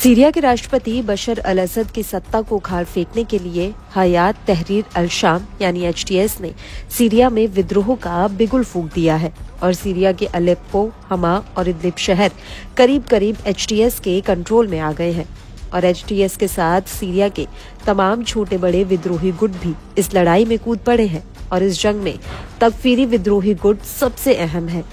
Syria के राष्ट्रपति बशर अल असद की सत्ता को उखाड़ फेंकने के लिए हयात तहरीर अल शाम यानी एचटीएस ने सीरिया में विद्रोह का बिगुल फूंक दिया है और सीरिया के अलेप्पो, हमा और इदलिब शहर करीब करीब एचटीएस के कंट्रोल में आ गए हैं और एचटीएस के साथ सीरिया के तमाम छोटे बड़े विद्रोही गुट भी इस लड़ाई में कूद पड़े हैं और इस जंग में तकफीरी विद्रोही गुट सबसे अहम है।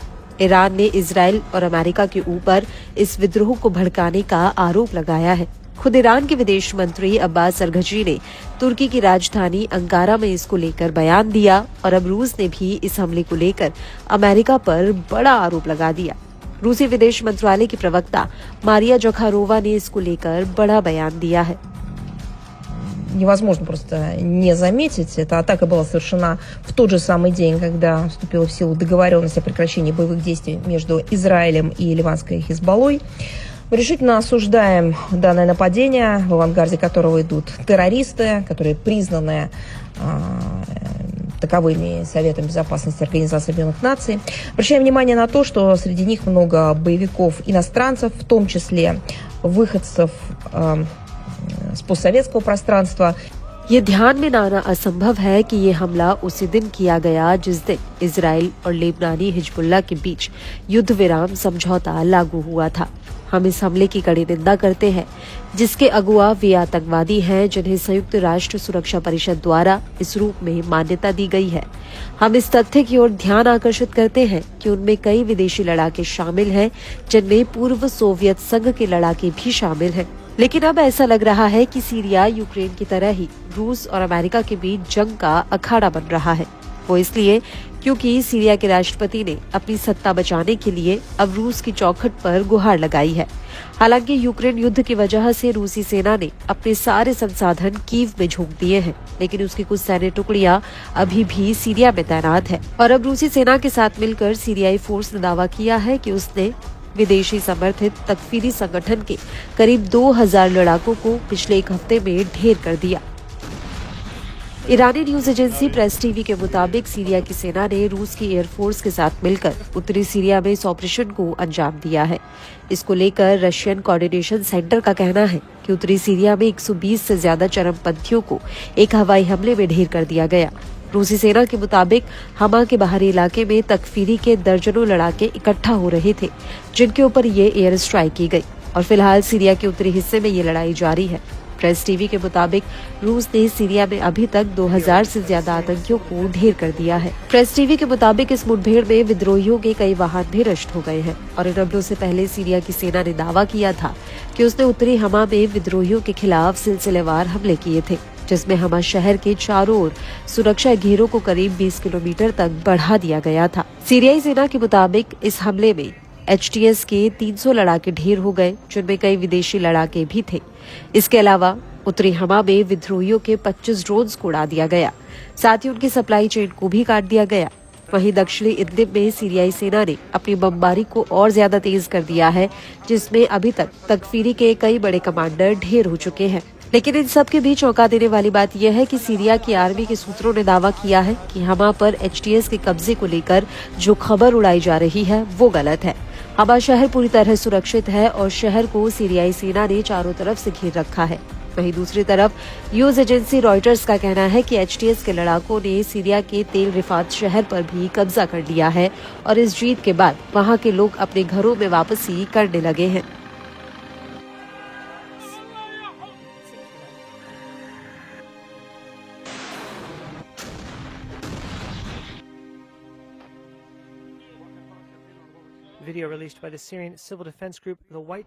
ईरान ने इजराइल और अमेरिका के ऊपर इस विद्रोह को भड़काने का आरोप लगाया है। खुद ईरान के विदेश मंत्री अब्बास अरघची ने तुर्की की राजधानी अंकारा में इसको लेकर बयान दिया और अब रूस ने भी इस हमले को लेकर अमेरिका पर बड़ा आरोप लगा दिया। रूसी विदेश मंत्रालय की प्रवक्ता मारिया जखारोवा ने इसको लेकर बड़ा बयान दिया है। Невозможно просто не заметить. Эта атака была совершена в тот же самый день, когда вступила в силу договоренность о прекращении боевых действий между Израилем и ливанской Хизбаллой. Мы решительно осуждаем данное нападение, в авангарде которого идут террористы, которые признаны таковыми Советом Безопасности Организации Объединенных Наций. Обращаем внимание на то, что среди них много боевиков иностранцев, в том числе выходцев с постсоветского пространства. ये ध्यान में लाना असंभव है कि ये हमला उसी दिन किया गया जिस दिन इजराइल और लेबनानी हिजबुल्लाह के बीच युद्ध विराम समझौता लागू हुआ था। हम इस हमले की कड़ी निंदा करते हैं जिसके अगुआ वे आतंकवादी हैं जिन्हें संयुक्त राष्ट्र सुरक्षा परिषद द्वारा इस रूप में मान्यता दी गई है। हम इस तथ्य की ओर ध्यान आकर्षित करते हैं कि उनमें कई विदेशी लड़ाके शामिल हैं जिनमें पूर्व सोवियत संघ के लड़ाके भी शामिल हैं। लेकिन अब ऐसा लग रहा है कि सीरिया यूक्रेन की तरह ही रूस और अमेरिका के बीच जंग का अखाड़ा बन रहा है। वो इसलिए क्योंकि सीरिया के राष्ट्रपति ने अपनी सत्ता बचाने के लिए अब रूस की चौखट पर गुहार लगाई है। हालांकि यूक्रेन युद्ध की वजह से रूसी सेना ने अपने सारे संसाधन कीव में झोंक दिए हैं, लेकिन उसकी कुछ सैन्य टुकड़ियां अभी भी सीरिया में तैनात है और अब रूसी सेना के साथ मिलकर सीरियाई फोर्स ने दावा किया है कि उसने विदेशी समर्थित तकफीरी संगठन के करीब 2000 लड़ाकों को पिछले एक हफ्ते में ढेर कर दिया। ईरानी न्यूज एजेंसी प्रेस टीवी के मुताबिक सीरिया की सेना ने रूस की एयरफोर्स के साथ मिलकर उत्तरी सीरिया में इस ऑपरेशन को अंजाम दिया है। इसको लेकर रशियन कोऑर्डिनेशन सेंटर का कहना है कि उत्तरी सीरिया में 120 से ज्यादा चरमपंथियों को एक हवाई हमले में ढेर कर दिया गया। रूसी सेना के मुताबिक हमा के बाहरी इलाके में तकफीरी के दर्जनों लड़ाके इकट्ठा हो रहे थे जिनके ऊपर ये एयर स्ट्राइक की गई और फिलहाल सीरिया के उत्तरी हिस्से में ये लड़ाई जारी है। प्रेस टीवी के मुताबिक रूस ने सीरिया में अभी तक 2000 से ज्यादा आतंकियों को ढेर कर दिया है। प्रेस टीवी के मुताबिक इस मुठभेड़ में विद्रोहियों के कई वाहन भी नष्ट हो गए हैं और इन हमलों से पहले सीरिया की सेना ने दावा किया था कि उसने उत्तरी हमा में विद्रोहियों के खिलाफ सिलसिलेवार हमले किए थे, जिसमें हमा शहर के चारों ओर सुरक्षा घेरों को करीब 20 किलोमीटर तक बढ़ा दिया गया था। सीरियाई सेना के मुताबिक इस हमले में एचटीएस के 300 लड़ाके ढेर हो गए, जिनमें कई विदेशी लड़ाके भी थे। इसके अलावा उत्तरी हमा में विद्रोहियों के 25 ड्रोन्स को उड़ा दिया गया, साथ ही उनकी सप्लाई चेन को भी काट दिया गया। वहीं दक्षिणी इदलिब में सीरियाई सेना ने अपनी बमबारी को और ज्यादा तेज कर दिया है, जिसमें अभी तक तकफीरी के कई बड़े कमांडर ढेर हो चुके हैं। लेकिन इन सब के बीच चौंका देने वाली बात यह है कि सीरिया की आर्मी के सूत्रों ने दावा किया है कि हमा पर एचटीएस के कब्जे को लेकर जो खबर उड़ाई जा रही है वो गलत है। हमा शहर पूरी तरह सुरक्षित है और शहर को सीरियाई सेना ने चारों तरफ से घेर रखा है। वहीं दूसरी तरफ न्यूज एजेंसी रॉयटर्स का कहना है कि एचटीएस के लड़ाकों ने सीरिया के तेल रिफात शहर पर भी कब्जा कर लिया है और इस जीत के बाद वहां के लोग अपने घरों में वापसी करने लगे हैं। Video released by the Syrian civil defense group, the White